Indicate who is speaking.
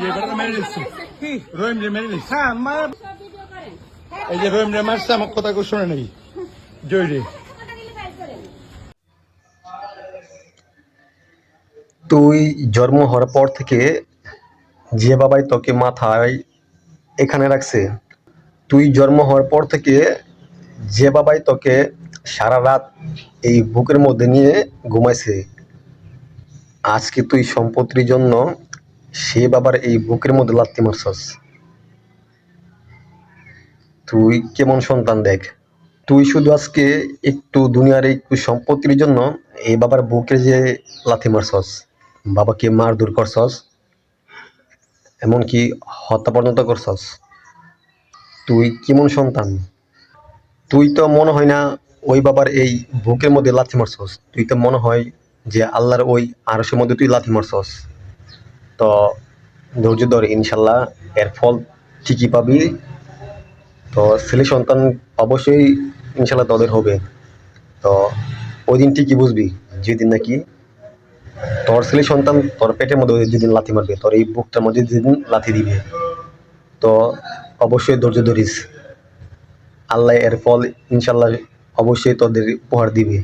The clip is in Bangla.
Speaker 1: যে বেটা মেরে দিচ্ছে
Speaker 2: কি
Speaker 1: রহিম রে মেরে দিচ্ছে
Speaker 2: হ্যাঁ মা
Speaker 1: এই যে রহিম রে মারছে আমার কথা কেউ শোনে নাই জয় রে
Speaker 3: তুই জন্ম হওয়ার পর থেকে যে বাবাই তোকে মাথায় এখানে রাখছে, তুই জন্ম হওয়ার পর থেকে যে বাবাই তোকে সারা রাত এই বুকের মধ্যে নিয়ে ঘুমাইছে, আজকে তুই সম্পত্তির জন্য সে বাবার এই বুকের মধ্যে লাথি মারছস। তুই কেমন সন্তান দেখ। তুই শুধু আজকে একটু দুনিয়ার একটু সম্পত্তির জন্য এই বাবার বুকে যে লাথি মারছস, বাবাকে মারধর করছস, এমনকি হত্যা পর্যন্ত করছস। তুই কেমন সন্তান। তুই তো মনে হয় না ওই বাবার এই বুকের মধ্যে লাথি মারছস, তুই তো মনে হয় যে আল্লাহর ওই আরশের মধ্যে তুই লাথি মারছস। তো ধৈর্য ধর, ইনশাল্লাহ এর ফল ঠিকই পাবি। তো ছেলে সন্তান অবশ্যই ইনশাল্লাহ তোদের হবে। তো ওই দিন ঠিকই বুঝবি, যেদিন নাকি তোর ছেলে সন্তান তোর পেটের মধ্যে যেদিন লাথি মারবে, তোর এই বুকটার মধ্যে যেদিন লাথি দিবে, তো অবশ্যই ধৈর্য ধরিস। আল্লাহ এর ফল ইনশাল্লাহ অবশ্যই তোদের উপহার দিবে।